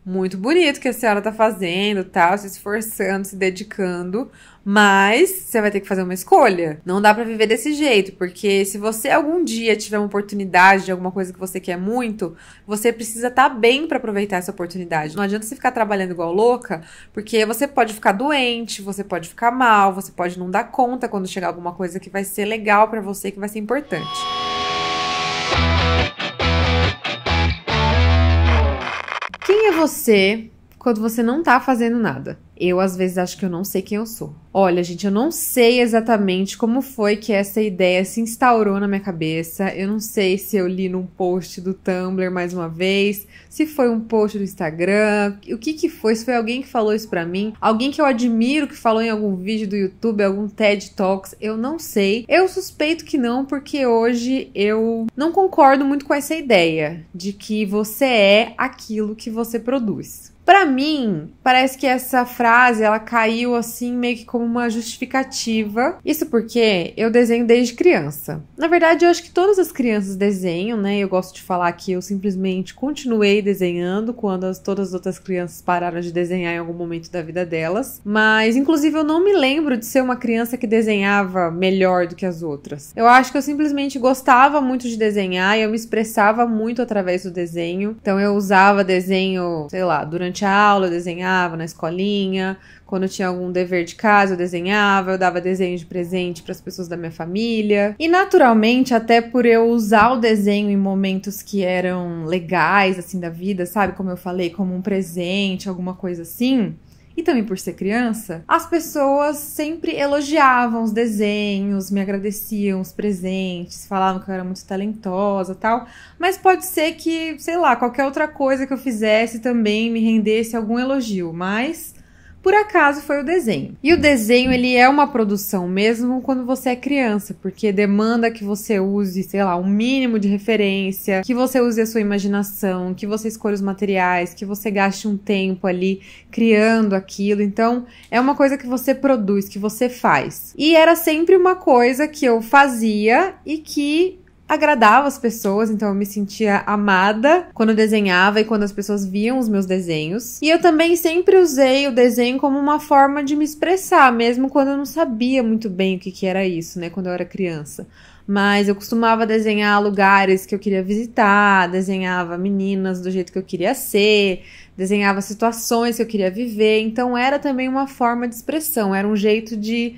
muito bonito que a senhora tá fazendo, tal, se esforçando, se dedicando, mas você vai ter que fazer uma escolha. Não dá pra viver desse jeito, porque se você algum dia tiver uma oportunidade de alguma coisa que você quer muito, você precisa estar bem pra aproveitar essa oportunidade. Não adianta você ficar trabalhando igual louca, porque você pode ficar doente, você pode ficar mal, você pode não dar conta quando chegar alguma coisa que vai ser legal pra você, que vai ser importante. Quem é você quando você não tá fazendo nada? Eu, às vezes, acho que eu não sei quem eu sou. Olha, gente, eu não sei exatamente como foi que essa ideia se instaurou na minha cabeça. Eu não sei se eu li num post do Tumblr mais uma vez, se foi um post do Instagram, o que foi, se foi alguém que falou isso pra mim, alguém que eu admiro que falou em algum vídeo do YouTube, algum TED Talks, eu não sei. Eu suspeito que não, porque hoje eu não concordo muito com essa ideia de que você é aquilo que você produz. Pra mim, parece que essa frase, ela caiu assim meio que como uma justificativa. Isso porque eu desenho desde criança. Na verdade, eu acho que todas as crianças desenham, né? Eu gosto de falar que eu simplesmente continuei desenhando quando todas as outras crianças pararam de desenhar em algum momento da vida delas. Mas, inclusive, eu não me lembro de ser uma criança que desenhava melhor do que as outras. Eu acho que eu simplesmente gostava muito de desenhar e eu me expressava muito através do desenho. Então, eu usava desenho, sei lá, durante a aula eu desenhava na escolinha, quando eu tinha algum dever de casa eu desenhava, eu dava desenho de presente para as pessoas da minha família. E naturalmente, até por eu usar o desenho em momentos que eram legais assim da vida, sabe, como eu falei, como um presente, alguma coisa assim, e também por ser criança, as pessoas sempre elogiavam os desenhos, me agradeciam os presentes, falavam que eu era muito talentosa e tal. Mas pode ser que, sei lá, qualquer outra coisa que eu fizesse também me rendesse algum elogio. Mas por acaso foi o desenho. E o desenho, ele é uma produção mesmo quando você é criança, porque demanda que você use, sei lá, um mínimo de referência, que você use a sua imaginação, que você escolha os materiais, que você gaste um tempo ali criando aquilo. Então, é uma coisa que você produz, que você faz. E era sempre uma coisa que eu fazia e que agradava as pessoas, então eu me sentia amada quando eu desenhava e quando as pessoas viam os meus desenhos. E eu também sempre usei o desenho como uma forma de me expressar, mesmo quando eu não sabia muito bem o que era isso, né, quando eu era criança. Mas eu costumava desenhar lugares que eu queria visitar, desenhava meninas do jeito que eu queria ser, desenhava situações que eu queria viver, então era também uma forma de expressão, era um jeito de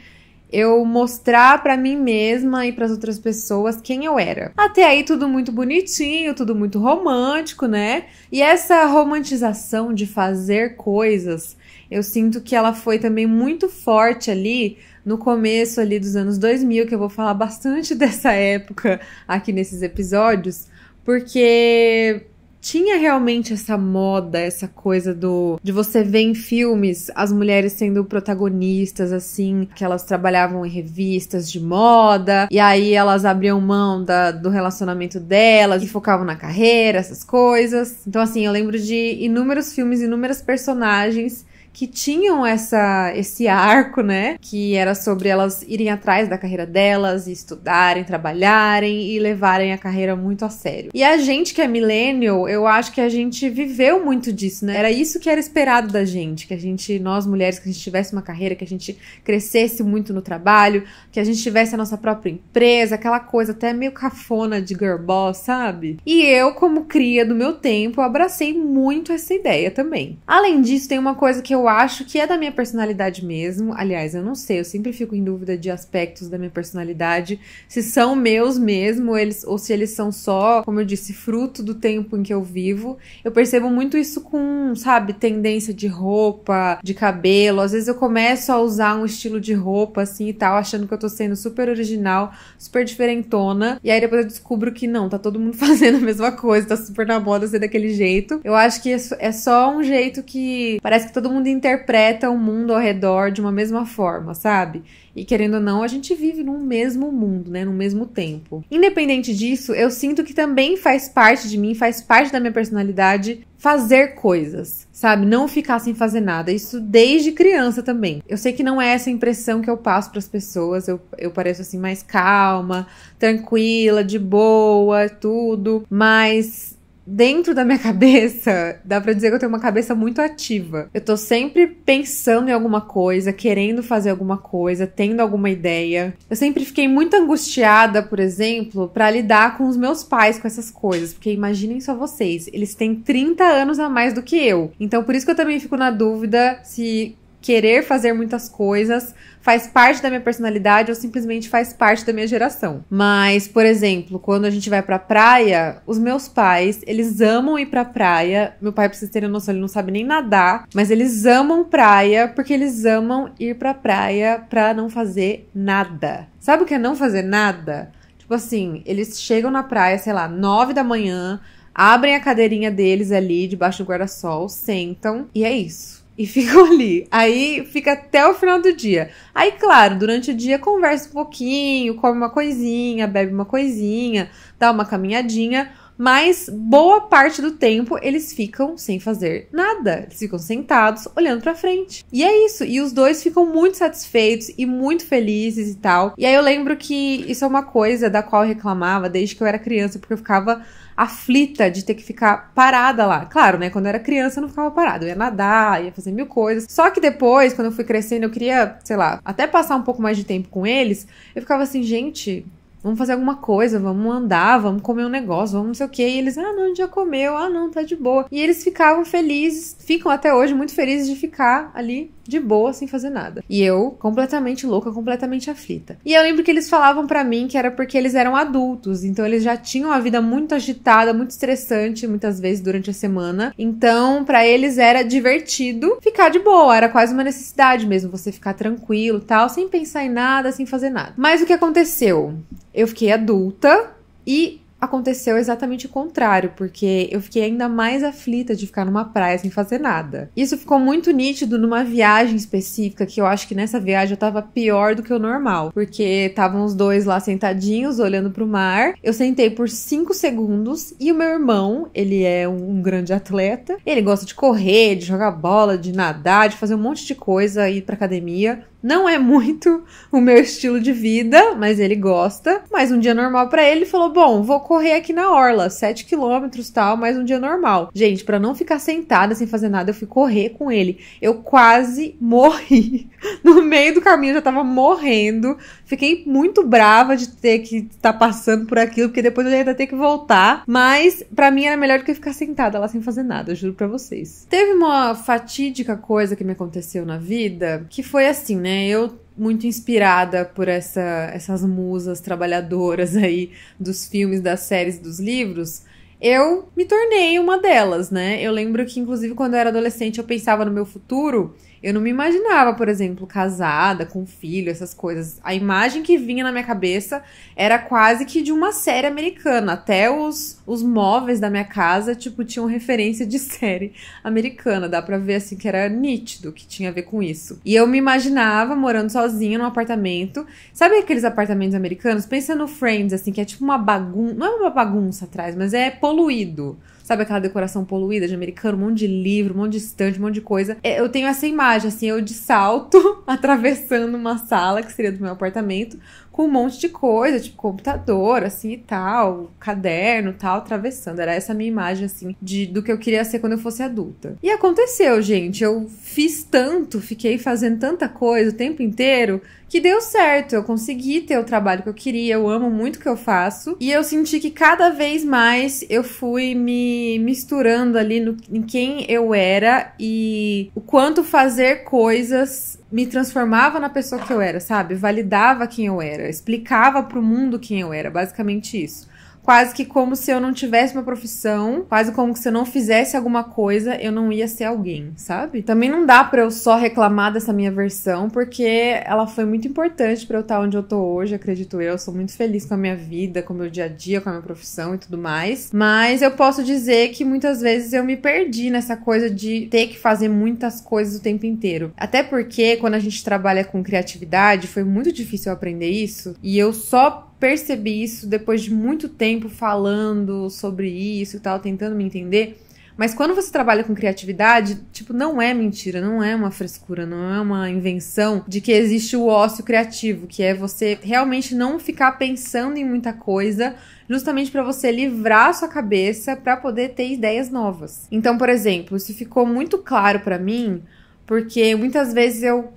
eu mostrar pra mim mesma e pras outras pessoas quem eu era. Até aí tudo muito bonitinho, tudo muito romântico, né? E essa romantização de fazer coisas, eu sinto que ela foi também muito forte ali no começo ali dos anos 2000, que eu vou falar bastante dessa época aqui nesses episódios, porque tinha realmente essa moda, essa coisa de você ver em filmes as mulheres sendo protagonistas, assim, que elas trabalhavam em revistas de moda, e aí elas abriam mão do relacionamento delas e focavam na carreira, essas coisas. Então, assim, eu lembro de inúmeros filmes, inúmeras personagens que tinham esse arco, né? Que era sobre elas irem atrás da carreira delas, e estudarem, trabalharem e levarem a carreira muito a sério. E a gente que é millennial, eu acho que a gente viveu muito disso, né? Era isso que era esperado da gente, que a gente, nós mulheres, que a gente tivesse uma carreira, que a gente crescesse muito no trabalho, que a gente tivesse a nossa própria empresa, aquela coisa até meio cafona de girl boss, sabe? E eu, como cria do meu tempo, abracei muito essa ideia também. Além disso, tem uma coisa que eu acho que é da minha personalidade mesmo. Aliás, eu não sei, eu sempre fico em dúvida de aspectos da minha personalidade, se são meus mesmo, ou se eles são só, como eu disse, fruto do tempo em que eu vivo. Eu percebo muito isso com, sabe, tendência de roupa, de cabelo. Às vezes eu começo a usar um estilo de roupa, assim, e tal, achando que eu tô sendo super original, super diferentona, e aí depois eu descubro que não, tá todo mundo fazendo a mesma coisa, tá super na moda ser daquele jeito. Eu acho que é só um jeito que parece que todo mundo interpreta o mundo ao redor de uma mesma forma, sabe? E querendo ou não, a gente vive num mesmo mundo, né? No mesmo tempo. Independente disso, eu sinto que também faz parte de mim, faz parte da minha personalidade fazer coisas, sabe? Não ficar sem fazer nada. Isso desde criança também. Eu sei que não é essa impressão que eu passo pras pessoas. Eu pareço assim mais calma, tranquila, de boa, tudo. Mas dentro da minha cabeça, dá pra dizer que eu tenho uma cabeça muito ativa. Eu tô sempre pensando em alguma coisa, querendo fazer alguma coisa, tendo alguma ideia. Eu sempre fiquei muito angustiada, por exemplo, pra lidar com os meus pais com essas coisas, porque imaginem só vocês, eles têm 30 anos a mais do que eu. Então por isso que eu também fico na dúvida se querer fazer muitas coisas faz parte da minha personalidade ou simplesmente faz parte da minha geração. Mas, por exemplo, quando a gente vai pra praia, os meus pais, eles amam ir pra praia. Meu pai, pra vocês terem noção, ele não sabe nem nadar, mas eles amam praia porque eles amam ir pra praia pra não fazer nada. Sabe o que é não fazer nada? Tipo assim, eles chegam na praia, sei lá, 9 da manhã, abrem a cadeirinha deles ali, debaixo do guarda-sol, sentam e é isso. E ficam ali. Aí fica até o final do dia. Aí, claro, durante o dia conversa um pouquinho, come uma coisinha, bebe uma coisinha, dá uma caminhadinha. Mas boa parte do tempo eles ficam sem fazer nada. Eles ficam sentados, olhando pra frente. E é isso. E os dois ficam muito satisfeitos e muito felizes e tal. E aí eu lembro que isso é uma coisa da qual eu reclamava desde que eu era criança, porque eu ficava aflita de ter que ficar parada lá. Claro, né? Quando eu era criança eu não ficava parada. Eu ia nadar, ia fazer mil coisas. Só que depois, quando eu fui crescendo, eu queria, sei lá, até passar um pouco mais de tempo com eles. Eu ficava assim, gente, vamos fazer alguma coisa, vamos andar, vamos comer um negócio, vamos não sei o quê. E eles, não, a gente já comeu, não, tá de boa. E eles ficavam felizes, ficam até hoje muito felizes de ficar ali de boa, sem fazer nada. E eu, completamente louca, completamente aflita. E eu lembro que eles falavam pra mim que era porque eles eram adultos, então eles já tinham uma vida muito agitada, muito estressante, muitas vezes durante a semana. Então, pra eles era divertido ficar de boa, era quase uma necessidade mesmo, você ficar tranquilo, tal, sem pensar em nada, sem fazer nada. Mas o que aconteceu? Eu fiquei adulta e aconteceu exatamente o contrário, porque eu fiquei ainda mais aflita de ficar numa praia sem fazer nada. Isso ficou muito nítido numa viagem específica, que eu acho que nessa viagem eu tava pior do que o normal, porque estavam os dois lá sentadinhos, olhando pro mar. Eu sentei por 5 segundos e o meu irmão, ele é um grande atleta, ele gosta de correr, de jogar bola, de nadar, de fazer um monte de coisa, ir pra academia. Não é muito o meu estilo de vida, mas ele gosta. Mas um dia normal pra ele, falou, bom, vou correr aqui na orla, 7 quilômetros, tal, mas um dia normal. Gente, pra não ficar sentada sem fazer nada, eu fui correr com ele. Eu quase morri. No meio do caminho eu já tava morrendo. Fiquei muito brava de ter que estar passando por aquilo, porque depois eu ia ter que voltar. Mas pra mim era melhor do que ficar sentada lá sem fazer nada, juro pra vocês. Teve uma fatídica coisa que me aconteceu na vida, que foi assim, né? Eu, muito inspirada por essas musas trabalhadoras aí dos filmes, das séries, dos livros, eu me tornei uma delas, né? Eu lembro que, inclusive, quando eu era adolescente, eu pensava no meu futuro. Eu não me imaginava, por exemplo, casada, com filho, essas coisas. A imagem que vinha na minha cabeça era quase que de uma série americana. Até os móveis da minha casa, tipo, tinham referência de série americana. Dá pra ver, assim, que era nítido, que tinha a ver com isso. E eu me imaginava morando sozinha num apartamento. Sabe aqueles apartamentos americanos? Pensa no Friends, assim, que é tipo uma bagunça. Não é uma bagunça atrás, mas é poluído. Sabe aquela decoração poluída de americano? Um monte de livro, um monte de estante, um monte de coisa. Eu tenho essa imagem, assim, eu de salto, atravessando uma sala, que seria do meu apartamento, com um monte de coisa, tipo computador, assim, e tal, caderno, tal, atravessando. Era essa a minha imagem, assim, do que eu queria ser quando eu fosse adulta. E aconteceu, gente. Eu fiz tanto, fiquei fazendo tanta coisa o tempo inteiro, que deu certo. Eu consegui ter o trabalho que eu queria, eu amo muito o que eu faço. E eu senti que cada vez mais eu fui me misturando ali em quem eu era e o quanto fazer coisas me transformava na pessoa que eu era, sabe? Validava quem eu era, explicava pro mundo quem eu era, basicamente isso. Quase que como se eu não tivesse uma profissão, quase como se eu não fizesse alguma coisa, eu não ia ser alguém, sabe? Também não dá pra eu só reclamar dessa minha versão, porque ela foi muito importante pra eu estar onde eu tô hoje, acredito eu. Eu sou muito feliz com a minha vida, com o meu dia a dia, com a minha profissão e tudo mais. Mas eu posso dizer que muitas vezes eu me perdi nessa coisa de ter que fazer muitas coisas o tempo inteiro. Até porque quando a gente trabalha com criatividade, foi muito difícil eu aprender isso, e eu só percebi isso depois de muito tempo falando sobre isso e tal, tentando me entender. Mas quando você trabalha com criatividade, tipo, não é mentira, não é uma frescura, não é uma invenção de que existe o ócio criativo, que é você realmente não ficar pensando em muita coisa, justamente para você livrar a sua cabeça para poder ter ideias novas. Então, por exemplo, isso ficou muito claro para mim, porque muitas vezes eu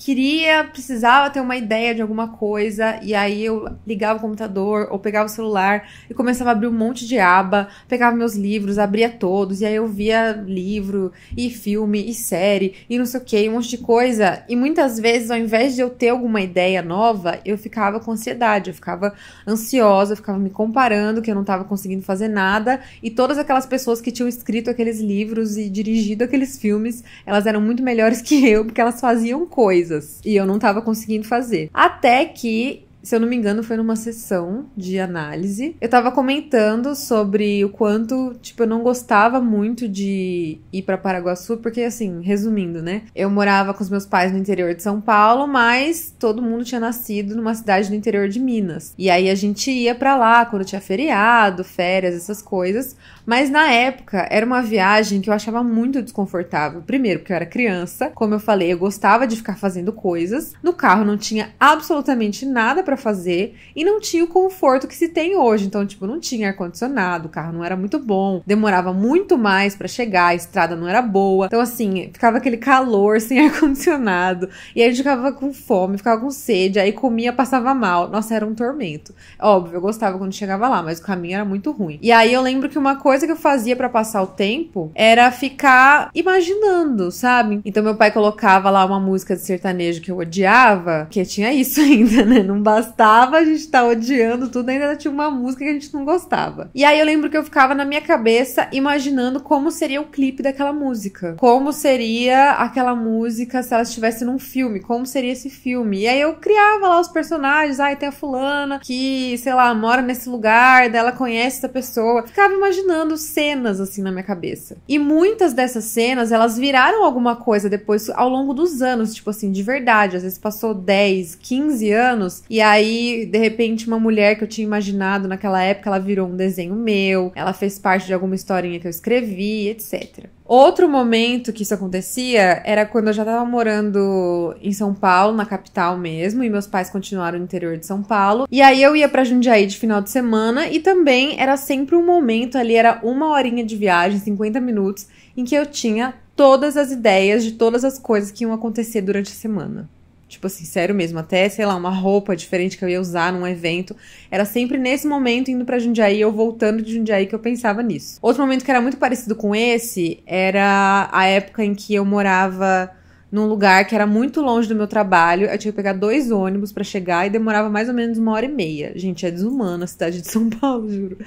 precisava ter uma ideia de alguma coisa, e aí eu ligava o computador ou pegava o celular e começava a abrir um monte de aba, pegava meus livros, abria todos, e aí eu via livro e filme e série e não sei o que, um monte de coisa. E muitas vezes, ao invés de eu ter alguma ideia nova, eu ficava com ansiedade, eu ficava ansiosa, eu ficava me comparando que eu não estava conseguindo fazer nada, e todas aquelas pessoas que tinham escrito aqueles livros e dirigido aqueles filmes, elas eram muito melhores que eu, porque elas faziam coisas e eu não tava conseguindo fazer. Até que, se eu não me engano, foi numa sessão de análise, eu tava comentando sobre o quanto, tipo, eu não gostava muito de ir pra Paraguaçu, porque, assim, resumindo, né, eu morava com os meus pais no interior de São Paulo, mas todo mundo tinha nascido numa cidade do interior de Minas. E aí a gente ia pra lá quando tinha feriado, férias, essas coisas. Mas na época, era uma viagem que eu achava muito desconfortável. Primeiro, porque eu era criança. Como eu falei, eu gostava de ficar fazendo coisas. No carro não tinha absolutamente nada pra fazer. E não tinha o conforto que se tem hoje. Então, tipo, não tinha ar-condicionado. O carro não era muito bom. Demorava muito mais pra chegar. A estrada não era boa. Então, assim, ficava aquele calor sem ar-condicionado. E aí a gente ficava com fome, ficava com sede. Aí comia, passava mal. Nossa, era um tormento. Óbvio, eu gostava quando chegava lá, mas o caminho era muito ruim. E aí eu lembro que uma coisa que eu fazia pra passar o tempo era ficar imaginando, sabe? Então meu pai colocava lá uma música de sertanejo que eu odiava, que tinha isso ainda, né? Não bastava a gente tá odiando tudo, ainda tinha uma música que a gente não gostava. E aí eu lembro que eu ficava na minha cabeça imaginando como seria o clipe daquela música. Como seria aquela música se ela estivesse num filme, como seria esse filme. E aí eu criava lá os personagens, tem a fulana que, sei lá, mora nesse lugar, daí ela conhece essa pessoa. Ficava imaginando cenas assim na minha cabeça. E muitas dessas cenas, elas viraram alguma coisa depois ao longo dos anos, tipo assim, de verdade. Às vezes passou 10, 15 anos e aí, de repente, uma mulher que eu tinha imaginado naquela época, ela virou um desenho meu, ela fez parte de alguma historinha que eu escrevi, etc. Outro momento que isso acontecia era quando eu já tava morando em São Paulo, na capital mesmo, e meus pais continuaram no interior de São Paulo. E aí eu ia pra Jundiaí de final de semana e também era sempre um momento ali, era 1 horinha de viagem, 50 minutos, em que eu tinha todas as ideias de todas as coisas que iam acontecer durante a semana. Tipo assim, sério mesmo, até, sei lá, uma roupa diferente que eu ia usar num evento. Era sempre nesse momento, indo pra Jundiaí, ou voltando de Jundiaí, que eu pensava nisso. Outro momento que era muito parecido com esse, era a época em que eu morava num lugar que era muito longe do meu trabalho. Eu tinha que pegar 2 ônibus pra chegar e demorava mais ou menos 1 hora e meia. Gente, é desumano a cidade de São Paulo, juro.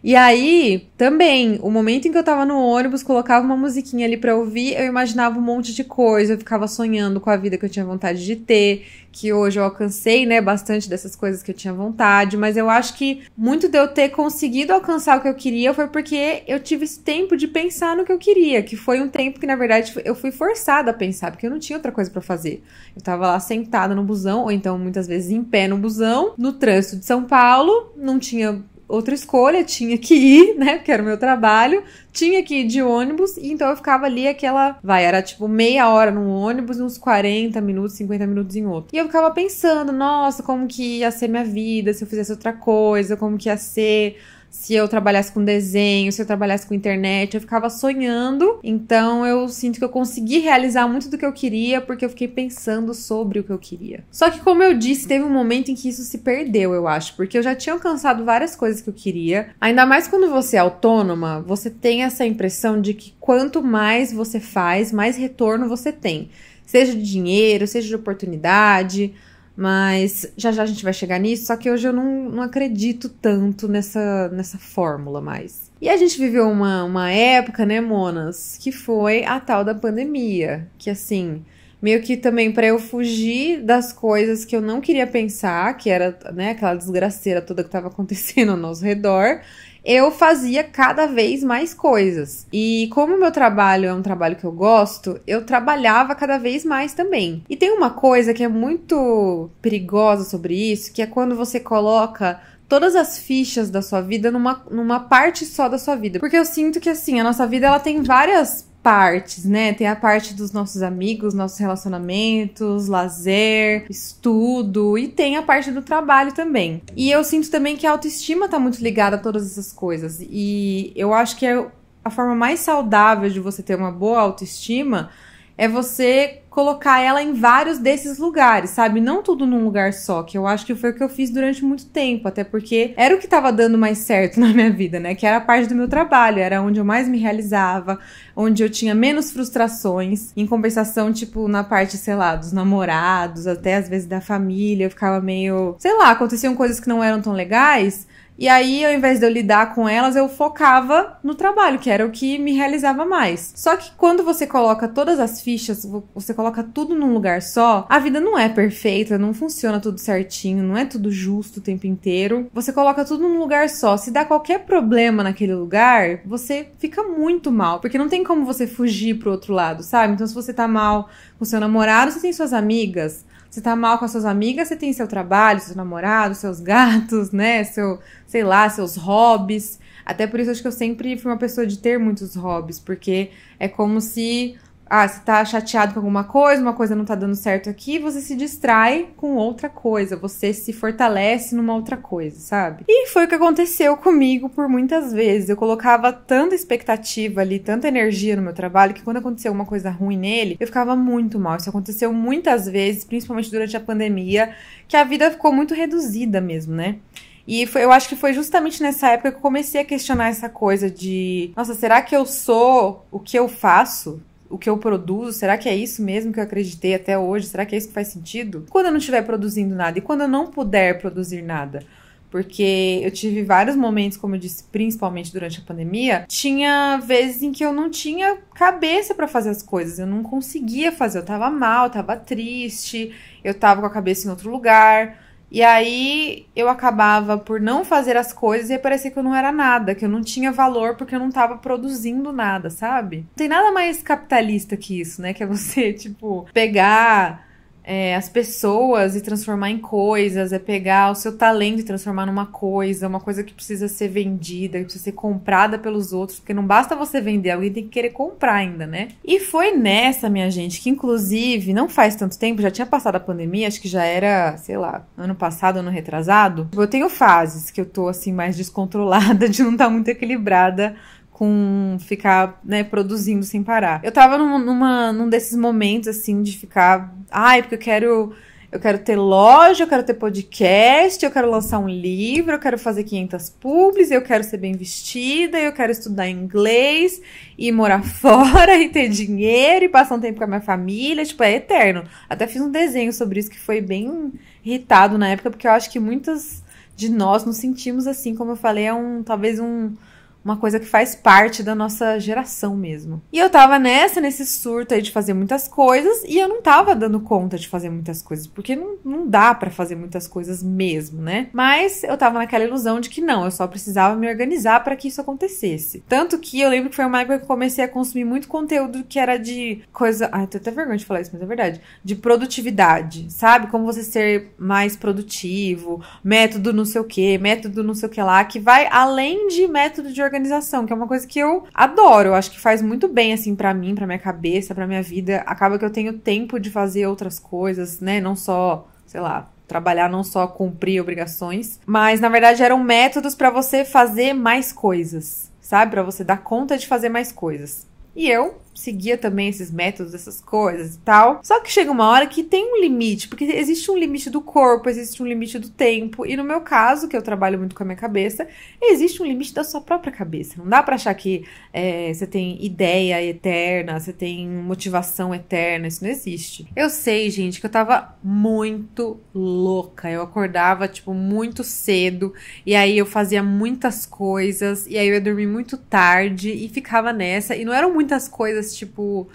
E aí, também, o momento em que eu tava no ônibus, colocava uma musiquinha ali pra ouvir, eu imaginava um monte de coisa, eu ficava sonhando com a vida que eu tinha vontade de ter, que hoje eu alcancei, né, bastante dessas coisas que eu tinha vontade, mas eu acho que muito de eu ter conseguido alcançar o que eu queria foi porque eu tive esse tempo de pensar no que eu queria, que foi um tempo que, na verdade, eu fui forçada a pensar, porque eu não tinha outra coisa pra fazer. Eu tava lá sentada no busão, ou então, muitas vezes, em pé no busão, no trânsito de São Paulo, não tinha outra escolha, tinha que ir, né, porque era o meu trabalho, tinha que ir de ônibus, e então eu ficava ali era tipo meia hora num ônibus, uns 40 minutos, 50 minutos em outro. E eu ficava pensando, nossa, como que ia ser minha vida se eu fizesse outra coisa, como que ia ser se eu trabalhasse com desenho, se eu trabalhasse com internet, eu ficava sonhando. Então eu sinto que eu consegui realizar muito do que eu queria, porque eu fiquei pensando sobre o que eu queria. Só que, como eu disse, teve um momento em que isso se perdeu, eu acho, porque eu já tinha alcançado várias coisas que eu queria. Ainda mais quando você é autônoma, você tem essa impressão de que quanto mais você faz, mais retorno você tem. Seja de dinheiro, seja de oportunidade. Mas já já a gente vai chegar nisso, só que hoje eu não acredito tanto nessa fórmula mais. E a gente viveu uma época, né, monas, que foi a tal da pandemia, que assim, meio que também pra eu fugir das coisas que eu não queria pensar, que era, né, aquela desgraceira toda que tava acontecendo ao nosso redor, eu fazia cada vez mais coisas. E como o meu trabalho é um trabalho que eu gosto, eu trabalhava cada vez mais também. E tem uma coisa que é muito perigosa sobre isso, que é quando você coloca todas as fichas da sua vida numa parte só da sua vida. Porque eu sinto que, assim, a nossa vida, ela tem várias partes, né? Tem a parte dos nossos amigos, nossos relacionamentos, lazer, estudo, e tem a parte do trabalho também. E eu sinto também que a autoestima tá muito ligada a todas essas coisas. E eu acho que a forma mais saudável de você ter uma boa autoestima é você colocar ela em vários desses lugares, sabe? Não tudo num lugar só, que eu acho que foi o que eu fiz durante muito tempo, até porque era o que tava dando mais certo na minha vida, né? Que era a parte do meu trabalho, era onde eu mais me realizava, onde eu tinha menos frustrações. Em compensação, tipo, na parte, sei lá, dos namorados, até às vezes da família, eu ficava meio... Sei lá, aconteciam coisas que não eram tão legais. E aí, ao invés de eu lidar com elas, eu focava no trabalho, que era o que me realizava mais. Só que quando você coloca todas as fichas, você coloca tudo num lugar só, a vida não é perfeita, não funciona tudo certinho, não é tudo justo o tempo inteiro. Você coloca tudo num lugar só. Se dá qualquer problema naquele lugar, você fica muito mal, porque não tem como você fugir pro outro lado, sabe? Então, se você tá mal com seu namorado, você tem suas amigas. Você tá mal com as suas amigas, você tem seu trabalho, seu namorado, seus gatos, né? Sei lá, seus hobbies. Até por isso acho que eu sempre fui uma pessoa de ter muitos hobbies, porque é como se... você tá chateado com alguma coisa, uma coisa não tá dando certo aqui, você se distrai com outra coisa, você se fortalece numa outra coisa, sabe? E foi o que aconteceu comigo por muitas vezes. Eu colocava tanta expectativa ali, tanta energia no meu trabalho, que quando aconteceu uma coisa ruim nele, eu ficava muito mal. Isso aconteceu muitas vezes, principalmente durante a pandemia, que a vida ficou muito reduzida mesmo, né? E eu acho que foi justamente nessa época que eu comecei a questionar essa coisa de... Nossa, será que eu sou o que eu faço? O que eu produzo, será que é isso mesmo que eu acreditei até hoje? Será que é isso que faz sentido? Quando eu não estiver produzindo nada e quando eu não puder produzir nada? Porque eu tive vários momentos, como eu disse, principalmente durante a pandemia, tinha vezes em que eu não tinha cabeça pra fazer as coisas, eu não conseguia fazer, eu tava mal, eu tava triste, eu tava com a cabeça em outro lugar. E aí eu acabava por não fazer as coisas e parecia que eu não era nada, que eu não tinha valor porque eu não tava produzindo nada, sabe? Não tem nada mais capitalista que isso, né? Que é você, tipo, pegar as pessoas e transformar em coisas, é pegar o seu talento e transformar numa coisa, uma coisa que precisa ser vendida, que precisa ser comprada pelos outros, porque não basta você vender, alguém tem que querer comprar ainda, né? E foi nessa, minha gente, que inclusive, não faz tanto tempo, já tinha passado a pandemia, acho que já era, sei lá, ano passado, ano retrasado. Eu tenho fases que eu tô, assim, mais descontrolada, de não estar muito equilibrada com ficar, né, produzindo sem parar. Eu tava num desses momentos, assim, de ficar... porque eu quero ter loja, eu quero ter podcast, eu quero lançar um livro, eu quero fazer 500 publis, eu quero ser bem vestida, eu quero estudar inglês, e morar fora, e ter dinheiro, e passar um tempo com a minha família, tipo, é eterno. Até fiz um desenho sobre isso que foi bem irritado na época, porque eu acho que muitas de nós nos sentimos assim, como eu falei, talvez uma coisa que faz parte da nossa geração mesmo. E eu tava nesse surto aí de fazer muitas coisas, e eu não tava dando conta de fazer muitas coisas, porque não dá pra fazer muitas coisas mesmo, né? Mas eu tava naquela ilusão de que não, eu só precisava me organizar pra que isso acontecesse. Tanto que eu lembro que foi uma época que eu comecei a consumir muito conteúdo que era de coisa... tô até vergonha de falar isso, mas é verdade. De produtividade, sabe? Como você ser mais produtivo, método não sei o que, método não sei o que lá, que vai além de método de organização, que é uma coisa que eu adoro, eu acho que faz muito bem, assim, pra mim, pra minha cabeça, pra minha vida. Acaba que eu tenho tempo de fazer outras coisas, né, não só, sei lá, trabalhar, não só cumprir obrigações, mas, na verdade, eram métodos pra você fazer mais coisas, sabe, pra você dar conta de fazer mais coisas. E eu seguia também esses métodos, essas coisas e tal. Só que chega uma hora que tem um limite, porque existe um limite do corpo, existe um limite do tempo. E no meu caso, que eu trabalho muito com a minha cabeça, existe um limite da sua própria cabeça. Não dá pra achar que você tem ideia eterna, você tem motivação eterna, isso não existe. Eu sei, gente, que eu tava muito louca. Eu acordava, tipo, muito cedo, e aí eu fazia muitas coisas, e aí eu ia dormir muito tarde, e ficava nessa. E não eram muitas coisas tipo,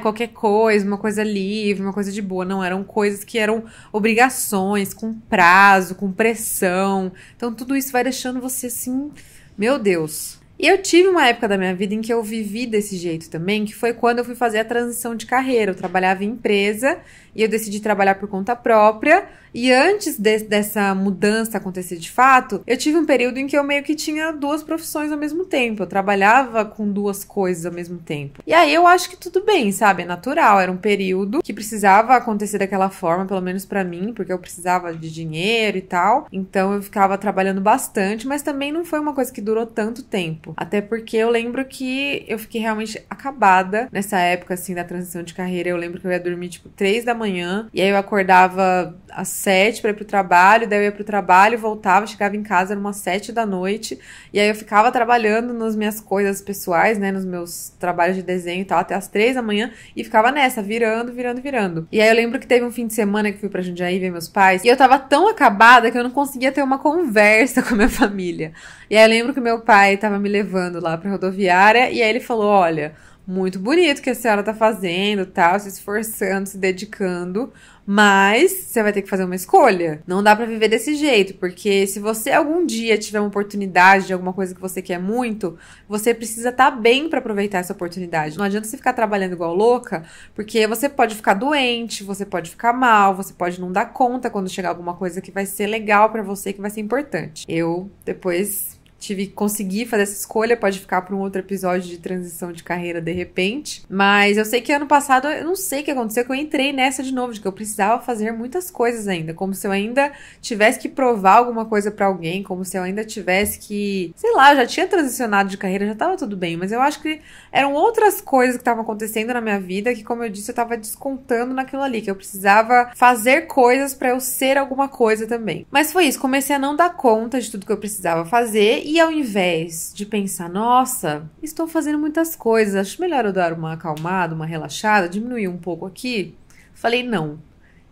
qualquer coisa, uma coisa livre, uma coisa de boa. Não, eram coisas que eram obrigações, com prazo, com pressão. Então tudo isso vai deixando você assim, meu Deus. E eu tive uma época da minha vida em que eu vivi desse jeito também, que foi quando eu fui fazer a transição de carreira. Eu trabalhava em empresa e eu decidi trabalhar por conta própria. E antes dessa mudança acontecer de fato, eu tive um período em que eu meio que tinha 2 profissões ao mesmo tempo. Eu trabalhava com 2 coisas ao mesmo tempo. E aí eu acho que tudo bem, sabe? É natural. Era um período que precisava acontecer daquela forma, pelo menos pra mim, porque eu precisava de dinheiro e tal. Então eu ficava trabalhando bastante, mas também não foi uma coisa que durou tanto tempo. Até porque eu lembro que eu fiquei realmente acabada nessa época, assim, da transição de carreira. Eu lembro que eu ia dormir, tipo, 3 da manhã. E aí eu acordava às 7 pra ir pro trabalho. Daí eu ia pro trabalho, voltava, chegava em casa, era umas 7 da noite. E aí eu ficava trabalhando nas minhas coisas pessoais, né? Nos meus trabalhos de desenho e tal, até às 3 da manhã. E ficava nessa, virando. E aí eu lembro que teve um fim de semana que fui pra Jundiaí ver meus pais. E eu tava tão acabada que eu não conseguia ter uma conversa com a minha família. E aí eu lembro que meu pai tava me levando lá pra rodoviária. E aí ele falou, olha, muito bonito que a senhora tá fazendo, tal, se esforçando, se dedicando, mas você vai ter que fazer uma escolha. Não dá pra viver desse jeito, porque se você algum dia tiver uma oportunidade de alguma coisa que você quer muito, você precisa estar bem pra aproveitar essa oportunidade. Não adianta você ficar trabalhando igual louca, porque você pode ficar doente, você pode ficar mal, você pode não dar conta quando chegar alguma coisa que vai ser legal pra você, que vai ser importante. Eu, depois consegui fazer essa escolha, pode ficar para um outro episódio de transição de carreira de repente, mas eu sei que ano passado, eu não sei o que aconteceu, que eu entrei nessa de novo, de que eu precisava fazer muitas coisas ainda, como se eu ainda tivesse que provar alguma coisa para alguém, como se eu ainda tivesse que, sei lá, eu já tinha transicionado de carreira, já tava tudo bem, mas eu acho que eram outras coisas que estavam acontecendo na minha vida, que como eu disse, eu tava descontando naquilo ali, que eu precisava fazer coisas para eu ser alguma coisa também. Mas foi isso, comecei a não dar conta de tudo que eu precisava fazer. E ao invés de pensar, nossa, estou fazendo muitas coisas, acho melhor eu dar uma acalmada, uma relaxada, diminuir um pouco aqui, falei, não,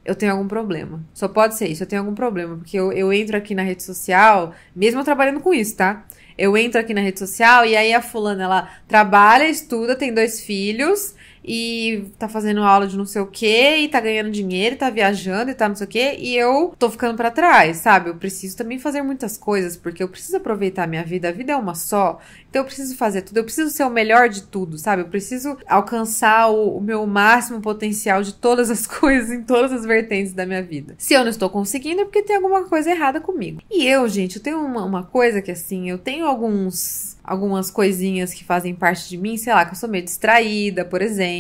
eu tenho algum problema. Só pode ser isso, eu tenho algum problema, porque eu entro aqui na rede social, mesmo eu trabalhando com isso, tá? Eu entro aqui na rede social e aí a fulana, ela trabalha, estuda, tem 2 filhos e tá fazendo aula de não sei o que e tá ganhando dinheiro, e tá viajando e tá não sei o que e eu tô ficando pra trás, sabe? Eu preciso também fazer muitas coisas porque eu preciso aproveitar a minha vida, a vida é uma só, então eu preciso fazer tudo, eu preciso ser o melhor de tudo, sabe? Eu preciso alcançar o meu máximo potencial de todas as coisas em todas as vertentes da minha vida. Se eu não estou conseguindo é porque tem alguma coisa errada comigo. E eu, gente, eu tenho uma coisa que assim, eu tenho algumas coisinhas que fazem parte de mim, sei lá, que eu sou meio distraída, por exemplo,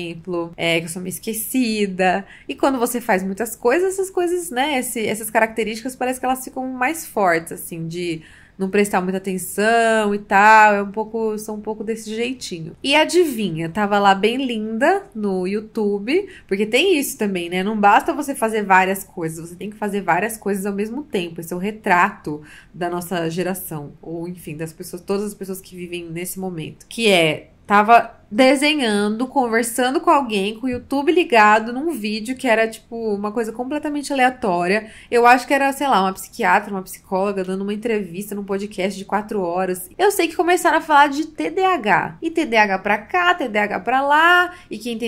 que eu sou meio esquecida. E quando você faz muitas coisas, essas coisas, né, essas características parece que elas ficam mais fortes, assim, de não prestar muita atenção e tal, sou um pouco desse jeitinho. E adivinha, tava lá bem linda no YouTube, porque tem isso também, né? Não basta você fazer várias coisas, você tem que fazer várias coisas ao mesmo tempo. Esse é o retrato da nossa geração, ou enfim, das pessoas, todas as pessoas que vivem nesse momento. Que tava desenhando, conversando com alguém, com o YouTube ligado num vídeo que era, tipo, uma coisa completamente aleatória. Eu acho que era, sei lá, uma psiquiatra, uma psicóloga dando uma entrevista num podcast de 4 horas. Eu sei que começaram a falar de TDAH. E TDAH pra cá, TDAH pra lá. E quem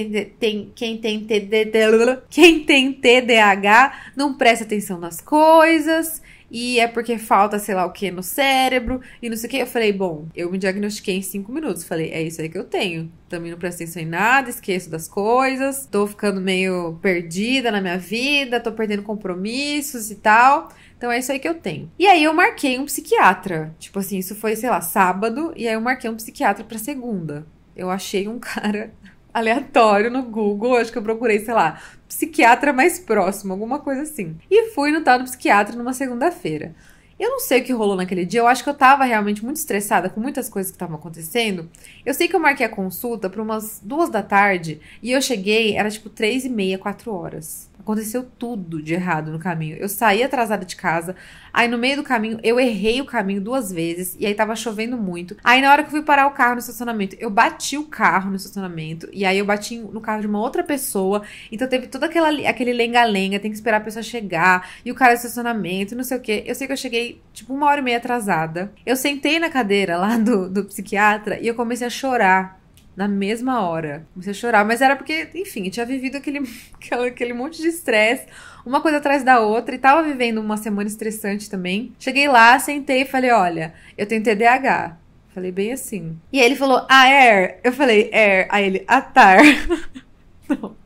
tem TDAH não presta atenção nas coisas. E é porque falta sei lá o que no cérebro, e não sei o que. Eu falei, bom, eu me diagnostiquei em 5 minutos. Falei, é isso aí que eu tenho. Também não presto atenção em nada, esqueço das coisas, tô ficando meio perdida na minha vida, tô perdendo compromissos e tal. Então é isso aí que eu tenho. E aí eu marquei um psiquiatra. Tipo assim, isso foi, sei lá, sábado, e aí eu marquei um psiquiatra pra segunda. Eu achei um cara aleatório no Google, acho que eu procurei, sei lá, psiquiatra mais próximo, alguma coisa assim. E fui no tal do psiquiatra numa segunda-feira. Eu não sei o que rolou naquele dia, eu acho que eu tava realmente muito estressada com muitas coisas que estavam acontecendo. Eu sei que eu marquei a consulta para umas 2 da tarde e eu cheguei, era tipo 3h30, 4 horas. Aconteceu tudo de errado no caminho. Eu saí atrasada de casa, aí no meio do caminho eu errei o caminho 2 vezes e aí tava chovendo muito. Aí na hora que eu fui parar o carro no estacionamento, eu bati o carro no estacionamento e aí eu bati no carro de uma outra pessoa. Então teve todo aquele lenga-lenga, tem que esperar a pessoa chegar e o cara no estacionamento, não sei o que. Eu sei que eu cheguei tipo 1h30 atrasada. Eu sentei na cadeira lá do psiquiatra e eu comecei a chorar. Na mesma hora. Comecei a chorar, mas era porque, enfim, eu tinha vivido aquele monte de estresse, uma coisa atrás da outra, e tava vivendo uma semana estressante também. Cheguei lá, sentei e falei, olha, eu tenho TDAH. Falei bem assim. E aí ele falou, Air. Eu falei, Air. Aí ele, Atar. Não.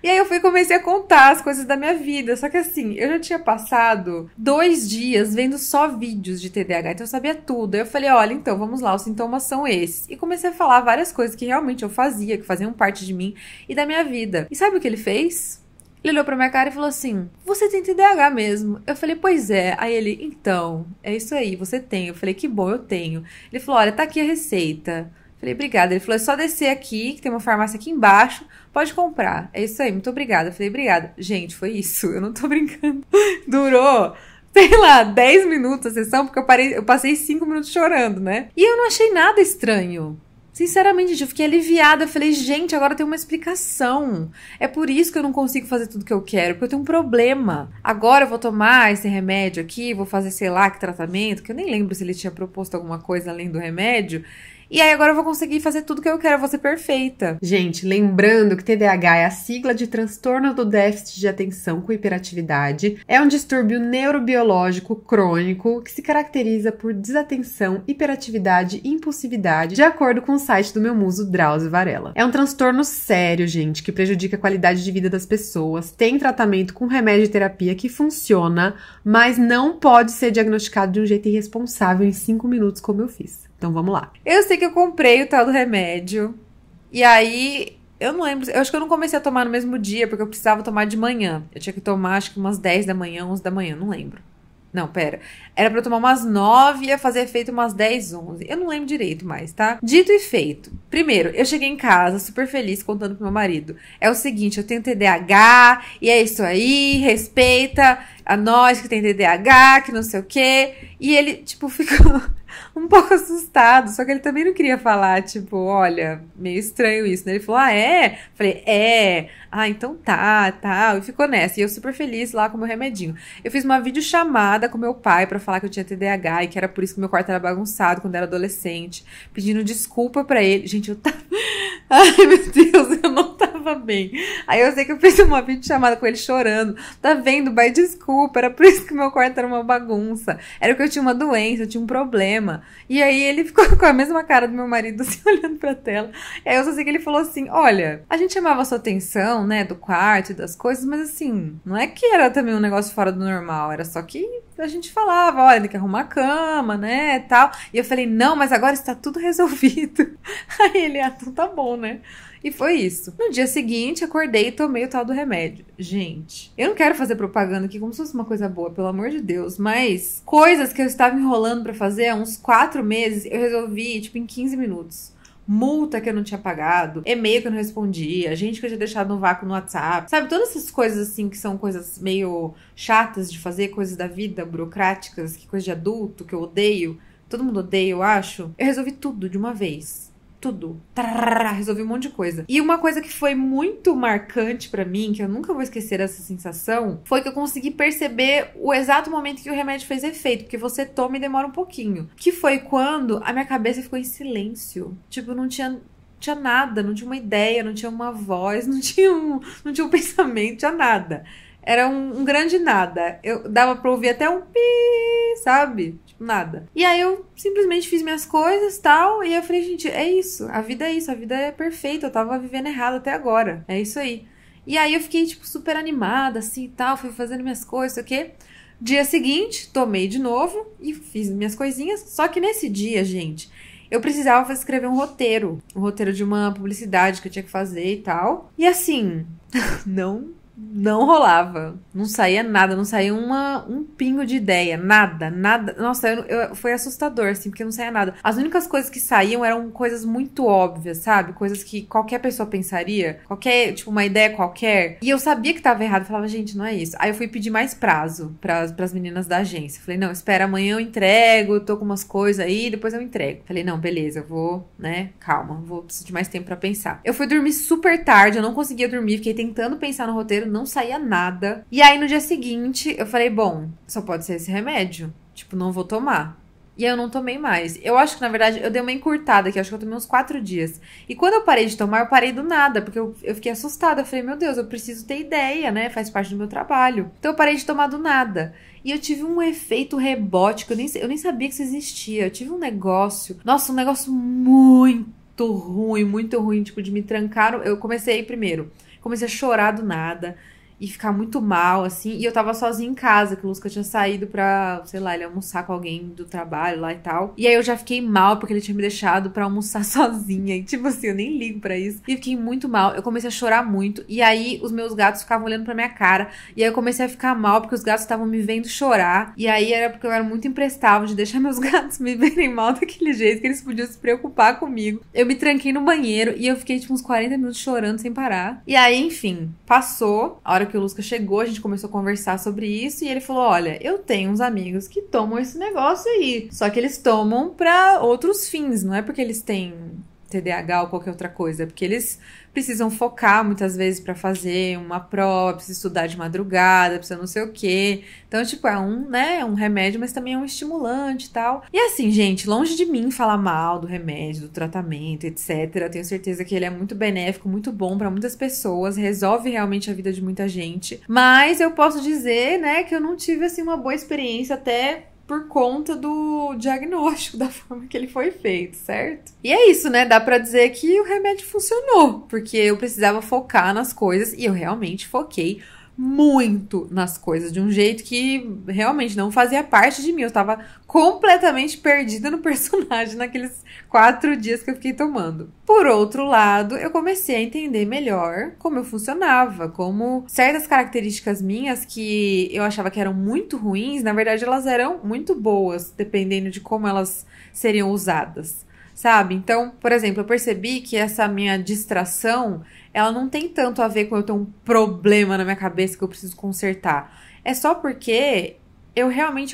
E aí eu fui e comecei a contar as coisas da minha vida. Só que assim, eu já tinha passado 2 dias vendo só vídeos de TDAH, então eu sabia tudo. Aí eu falei, olha, então, vamos lá, os sintomas são esses. E comecei a falar várias coisas que realmente eu fazia, que faziam parte de mim e da minha vida. E sabe o que ele fez? Ele olhou pra minha cara e falou assim, você tem TDAH mesmo? Eu falei, pois é. Aí ele, então, é isso aí, você tem. Eu falei, que bom, eu tenho. Ele falou, olha, tá aqui a receita. Falei, obrigada. Ele falou, é só descer aqui, que tem uma farmácia aqui embaixo, pode comprar. É isso aí, muito obrigada. Eu falei, obrigada. Gente, foi isso, eu não tô brincando. Durou, sei lá, 10 minutos a sessão, porque eu passei 5 minutos chorando, né? E eu não achei nada estranho. Sinceramente, gente, eu fiquei aliviada. Eu falei, gente, agora tem uma explicação. É por isso que eu não consigo fazer tudo que eu quero, porque eu tenho um problema. Agora eu vou tomar esse remédio aqui, vou fazer sei lá que tratamento, que eu nem lembro se ele tinha proposto alguma coisa além do remédio. E aí agora eu vou conseguir fazer tudo que eu quero, eu vou ser perfeita. Gente, lembrando que TDAH é a sigla de transtorno do déficit de atenção com hiperatividade. É um distúrbio neurobiológico crônico que se caracteriza por desatenção, hiperatividade e impulsividade, de acordo com o site do meu muso Drauzio Varela. É um transtorno sério, gente, que prejudica a qualidade de vida das pessoas. Tem tratamento com remédio e terapia que funciona, mas não pode ser diagnosticado de um jeito irresponsável em 5 minutos, como eu fiz. Então vamos lá. Eu sei que eu comprei o tal do remédio. E aí, eu não lembro. Eu acho que eu não comecei a tomar no mesmo dia, porque eu precisava tomar de manhã. Eu tinha que tomar, acho que umas 10 da manhã, 11 da manhã, não lembro. Não, pera. Era pra eu tomar umas 9 e ia fazer efeito umas 10, 11. Eu não lembro direito mais, tá? Dito e feito. Primeiro, eu cheguei em casa super feliz contando pro meu marido. É o seguinte, eu tenho TDAH e é isso aí, respeita a nós que tem TDAH, que não sei o quê. E ele, tipo, ficou um pouco assustado, só que ele também não queria falar, tipo, olha, meio estranho isso, né? Ele falou, ah, é? Falei, é. Ah, então tá, tal. E ficou nessa. E eu super feliz lá com o meu remedinho. Eu fiz uma videochamada com meu pai pra falar que eu tinha TDAH e que era por isso que meu quarto era bagunçado quando eu era adolescente, pedindo desculpa pra ele. Gente, eu tava... Ai, meu Deus, eu não tava bem. Aí eu sei que eu fiz uma videochamada com ele chorando. Tá vendo, pai? Desculpa, era por isso que meu quarto era uma bagunça. Era porque eu tinha uma doença, eu tinha um problema. E aí ele ficou com a mesma cara do meu marido, assim, olhando pra tela. E aí eu só sei que ele falou assim, olha, a gente chamava a sua atenção, né, do quarto e das coisas, mas assim, não é que era também um negócio fora do normal, era só que a gente falava, olha, tem que arrumar a cama, né, tal. E eu falei, não, mas agora está tudo resolvido. Aí ele, ah, então tá bom, né. E foi isso. No dia seguinte, acordei e tomei o tal do remédio. Gente, eu não quero fazer propaganda aqui como se fosse uma coisa boa, pelo amor de Deus, mas coisas que eu estava enrolando pra fazer há uns 4 meses, eu resolvi, tipo, em 15 minutos. Multa que eu não tinha pagado, e-mail que eu não respondia, gente que eu tinha deixado no vácuo no WhatsApp. Sabe, todas essas coisas assim que são coisas meio chatas de fazer, coisas da vida, burocráticas, que coisa de adulto, que eu odeio. Todo mundo odeia, eu acho. Eu resolvi tudo de uma vez. Tudo. Tarará, resolvi um monte de coisa. E uma coisa que foi muito marcante pra mim, que eu nunca vou esquecer essa sensação, foi que eu consegui perceber o exato momento que o remédio fez efeito, porque você toma e demora um pouquinho. Que foi quando a minha cabeça ficou em silêncio. Tipo, não tinha nada, não tinha uma ideia, não tinha uma voz, não tinha um pensamento, não tinha nada. Era um grande nada. Eu dava pra ouvir até um pi, sabe? Tipo, nada. E aí eu simplesmente fiz minhas coisas e tal. E eu falei, gente, é isso. A vida é isso. A vida é perfeita. Eu tava vivendo errado até agora. É isso aí. E aí eu fiquei, tipo, super animada, assim e tal. Fui fazendo minhas coisas, sei o quê. Dia seguinte, tomei de novo e fiz minhas coisinhas. Só que nesse dia, gente, eu precisava escrever um roteiro. Um roteiro de uma publicidade que eu tinha que fazer e tal. E assim, não rolava, não saía nada, não saía um pingo de ideia, nada. Nossa, foi assustador, assim, porque não saía nada. As únicas coisas que saíam eram coisas muito óbvias, sabe? Coisas que qualquer pessoa pensaria, tipo, uma ideia qualquer. E eu sabia que tava errado, eu falava, gente, não é isso. Aí eu fui pedir mais prazo pras meninas da agência. Falei, não, espera, amanhã eu entrego, eu tô com umas coisas aí, depois eu entrego. Falei, não, beleza, eu vou, né, calma, preciso de mais tempo pra pensar. Eu fui dormir super tarde, eu não conseguia dormir, fiquei tentando pensar no roteiro, não saía nada. E aí, no dia seguinte, eu falei, bom, só pode ser esse remédio. Tipo, não vou tomar. E aí eu não tomei mais. Eu acho que, na verdade, eu dei uma encurtada aqui. Acho que eu tomei uns 4 dias. E quando eu parei de tomar, eu parei do nada. Porque eu fiquei assustada. Eu falei, meu Deus, eu preciso ter ideia, né? Faz parte do meu trabalho. Então eu parei de tomar do nada. E eu tive um efeito rebote que eu nem sabia que isso existia. Eu tive um negócio... Nossa, um negócio muito ruim, tipo, de me trancar. Eu comecei a chorar do nada e ficar muito mal, assim, e eu tava sozinha em casa, que o Lusca tinha saído pra, sei lá, ele almoçar com alguém do trabalho lá e tal, e aí eu já fiquei mal, porque ele tinha me deixado pra almoçar sozinha, e tipo assim, eu nem ligo pra isso, e fiquei muito mal, eu comecei a chorar muito, e aí os meus gatos ficavam olhando pra minha cara, e aí eu comecei a ficar mal, porque os gatos estavam me vendo chorar, e aí era porque eu era muito imprestável de deixar meus gatos me verem mal daquele jeito, que eles podiam se preocupar comigo. Eu me tranquei no banheiro, e eu fiquei tipo uns 40 minutos chorando sem parar, e aí, enfim, passou, a hora que o Lusca chegou, a gente começou a conversar sobre isso e ele falou, olha, eu tenho uns amigos que tomam esse negócio aí, só que eles tomam pra outros fins, não é porque eles têm TDAH ou qualquer outra coisa, é porque eles precisam focar muitas vezes pra fazer uma prova, precisa estudar de madrugada, precisa não sei o quê. Então, tipo, é um remédio, mas também é um estimulante e tal. E assim, gente, longe de mim falar mal do remédio, do tratamento, etc. Eu tenho certeza que ele é muito benéfico, muito bom pra muitas pessoas, resolve realmente a vida de muita gente. Mas eu posso dizer, né, que eu não tive, assim, uma boa experiência até por conta do diagnóstico, da forma que ele foi feito, certo? E é isso, né? Dá pra dizer que o remédio funcionou, porque eu precisava focar nas coisas e eu realmente foquei muito nas coisas, de um jeito que realmente não fazia parte de mim. Eu tava completamente perdida no personagem naqueles 4 dias que eu fiquei tomando. Por outro lado, eu comecei a entender melhor como eu funcionava, como certas características minhas que eu achava que eram muito ruins, na verdade elas eram muito boas, dependendo de como elas seriam usadas, sabe? Então, por exemplo, eu percebi que essa minha distração, ela não tem tanto a ver com eu ter um problema na minha cabeça que eu preciso consertar. É só porque eu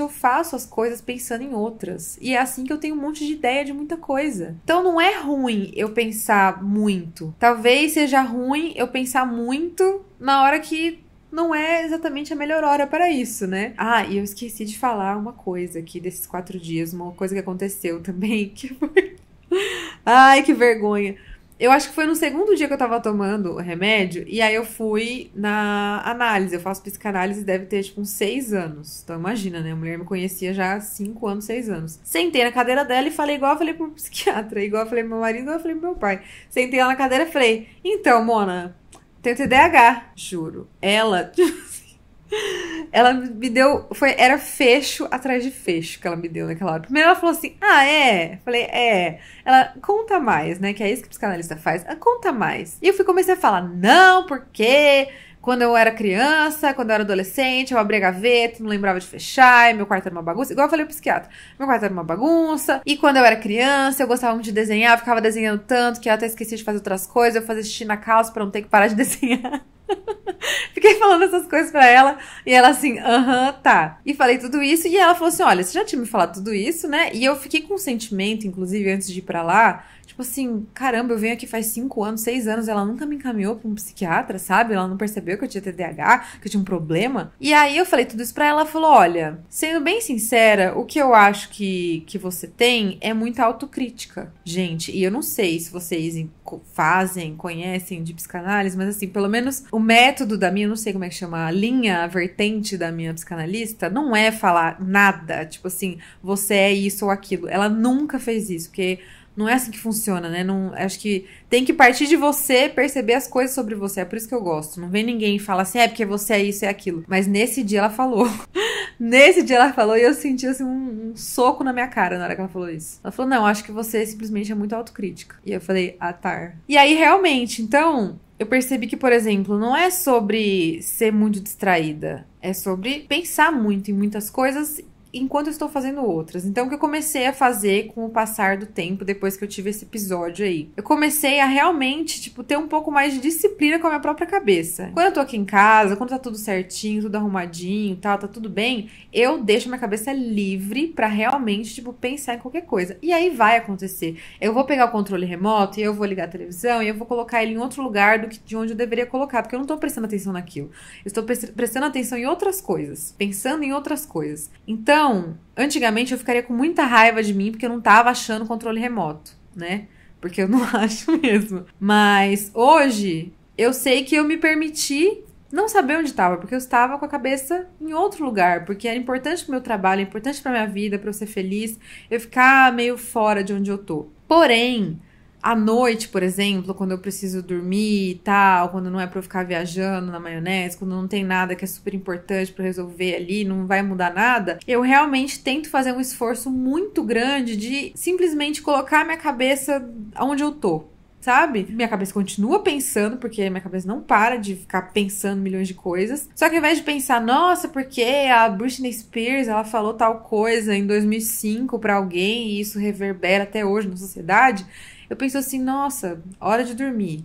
faço as coisas pensando em outras. E é assim que eu tenho um monte de ideia de muita coisa. Então não é ruim eu pensar muito. Talvez seja ruim eu pensar muito na hora que não é exatamente a melhor hora para isso, né? Ah, e eu esqueci de falar uma coisa aqui desses 4 dias. Uma coisa que aconteceu também, que foi... Ai, que vergonha. Eu acho que foi no segundo dia que eu tava tomando o remédio, e aí eu fui na análise. Eu faço psicanálise, deve ter tipo uns 6 anos. Então imagina, né? A mulher me conhecia já há 5 anos, 6 anos. Sentei na cadeira dela e falei igual eu falei pro psiquiatra, igual eu falei pro meu marido, igual eu falei pro meu pai. Sentei lá na cadeira e falei, então, Mona, tenho TDAH, juro. Ela me deu... Era fecho atrás de fecho que ela me deu naquela hora. Primeiro ela falou assim, ah, é? Falei, é. Ela, conta mais, né? Que é isso que o psicanalista faz. Conta mais. E eu comecei a falar, não, porque quando eu era criança, quando eu era adolescente, eu abria a gaveta, não lembrava de fechar, e meu quarto era uma bagunça. Igual eu falei pro psiquiatra. Meu quarto era uma bagunça. E quando eu era criança, eu gostava muito de desenhar, eu ficava desenhando tanto que eu até esqueci de fazer outras coisas. Eu fazia xixi na calça pra não ter que parar de desenhar. Fiquei falando essas coisas pra ela e ela assim, tá. E falei tudo isso e ela falou assim, olha, você já tinha me falado tudo isso, né? E eu fiquei com um sentimento, inclusive, antes de ir pra lá, tipo assim, caramba, eu venho aqui faz 5 anos, 6 anos, ela nunca me encaminhou pra um psiquiatra, sabe? Ela não percebeu que eu tinha TDAH, que eu tinha um problema. E aí eu falei tudo isso pra ela, ela falou, olha, sendo bem sincera, o que eu acho que você tem é muita autocrítica, gente. E eu não sei se vocês conhecem de psicanálise, mas assim, pelo menos o método da minha, eu não sei como é que chama, a linha, a vertente da minha psicanalista, não é falar nada, tipo assim, você é isso ou aquilo. Ela nunca fez isso, porque não é assim que funciona, né? Não, acho que tem que partir de você perceber as coisas sobre você. É por isso que eu gosto. Não vem ninguém e fala assim, é porque você é isso e é aquilo. Mas nesse dia ela falou. Nesse dia ela falou e eu senti assim um soco na minha cara na hora que ela falou isso. Ela falou, não, acho que você simplesmente é muito autocrítica. E eu falei, tá. E aí, realmente, então... Eu percebi que, por exemplo, não é sobre ser muito distraída. É sobre pensar muito em muitas coisas enquanto eu estou fazendo outras. Então, o que eu comecei a fazer com o passar do tempo, depois que eu tive esse episódio aí? Eu comecei a realmente, tipo, ter um pouco mais de disciplina com a minha própria cabeça. Quando eu tô aqui em casa, quando tá tudo certinho, tudo arrumadinho, tal, tá tudo bem, eu deixo minha cabeça livre pra realmente, tipo, pensar em qualquer coisa. E aí vai acontecer. Eu vou pegar o controle remoto e eu vou ligar a televisão e eu vou colocar ele em outro lugar de onde eu deveria colocar, porque eu não tô prestando atenção naquilo. Eu estou prestando atenção em outras coisas, pensando em outras coisas. Então, Então, antigamente eu ficaria com muita raiva de mim porque eu não tava achando o controle remoto, né? Porque eu não acho mesmo. Mas hoje eu sei que eu me permiti não saber onde estava, porque eu estava com a cabeça em outro lugar, porque era importante pro meu trabalho, é importante pra minha vida, pra eu ser feliz, eu ficar meio fora de onde eu tô. Porém, à noite, por exemplo, quando eu preciso dormir e tal, quando não é pra eu ficar viajando na maionese, quando não tem nada que é super importante pra eu resolver ali, não vai mudar nada, eu realmente tento fazer um esforço muito grande de simplesmente colocar minha cabeça onde eu tô. Sabe? Minha cabeça continua pensando, porque minha cabeça não para de ficar pensando milhões de coisas. Só que ao invés de pensar, nossa, porque a Britney Spears, ela falou tal coisa em 2005 pra alguém e isso reverbera até hoje na sociedade, eu penso assim, nossa, hora de dormir.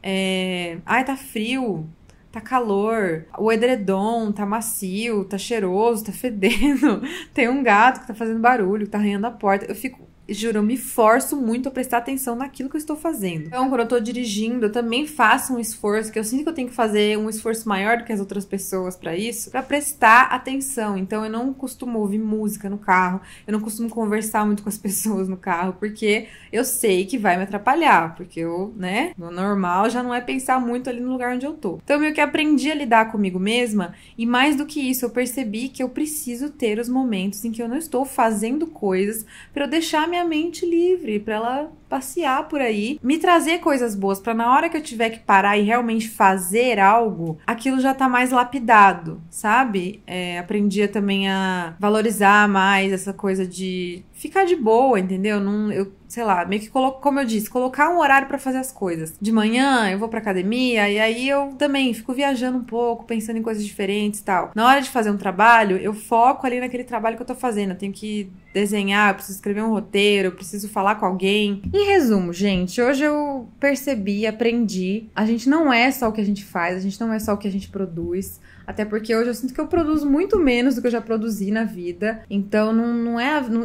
Ai, tá frio. Tá calor, o edredom tá macio, tá cheiroso, tá fedendo. Tem um gato que tá fazendo barulho, que tá arranhando a porta. Eu fico... Juro, eu me forço muito a prestar atenção naquilo que eu estou fazendo. Então, quando eu tô dirigindo, eu também faço um esforço, que eu sinto que eu tenho que fazer um esforço maior do que as outras pessoas pra isso, pra prestar atenção. Então, eu não costumo ouvir música no carro, eu não costumo conversar muito com as pessoas no carro, porque eu sei que vai me atrapalhar, porque eu, né, no normal já não é pensar muito ali no lugar onde eu tô. Então, eu meio que aprendi a lidar comigo mesma, e mais do que isso, eu percebi que eu preciso ter os momentos em que eu não estou fazendo coisas pra eu deixar minha mente livre, pra ela passear por aí, me trazer coisas boas, pra na hora que eu tiver que parar e realmente fazer algo, aquilo já tá mais lapidado, sabe? Aprendi também a valorizar mais essa coisa de ficar de boa, entendeu? Eu sei lá, meio que como eu disse, colocar um horário pra fazer as coisas. De manhã eu vou pra academia e aí eu também fico viajando um pouco, pensando em coisas diferentes e tal. Na hora de fazer um trabalho, eu foco ali naquele trabalho que eu tô fazendo. Eu tenho que desenhar, eu preciso escrever um roteiro, eu preciso falar com alguém. Em resumo, gente, hoje eu percebi, aprendi, a gente não é só o que a gente faz, a gente não é só o que a gente produz. Até porque hoje eu sinto que eu produzo muito menos do que eu já produzi na vida. Então,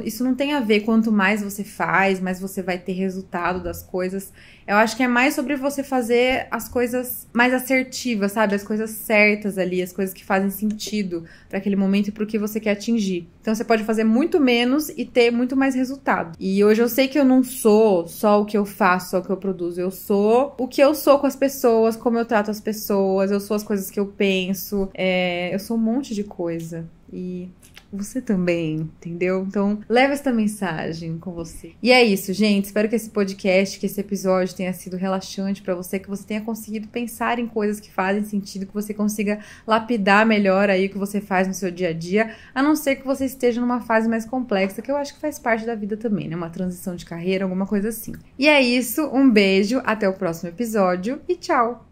isso não tem a ver quanto mais você faz, mais você vai ter resultado das coisas. Eu acho que é mais sobre você fazer as coisas mais assertivas, sabe? As coisas certas ali, as coisas que fazem sentido para aquele momento e pro que você quer atingir. Então, você pode fazer muito menos e ter muito mais resultado. E hoje eu sei que eu não sou só o que eu faço, só o que eu produzo. Eu sou o que eu sou com as pessoas, como eu trato as pessoas, eu sou as coisas que eu penso. Eu sou um monte de coisa. E você também, entendeu? Então, leva essa mensagem com você. E é isso, gente. Espero que esse podcast, que esse episódio tenha sido relaxante pra você, que você tenha conseguido pensar em coisas que fazem sentido, que você consiga lapidar melhor aí o que você faz no seu dia a dia, a não ser que você esteja numa fase mais complexa, que eu acho que faz parte da vida também, né? Uma transição de carreira, alguma coisa assim. E é isso. Um beijo, até o próximo episódio e tchau!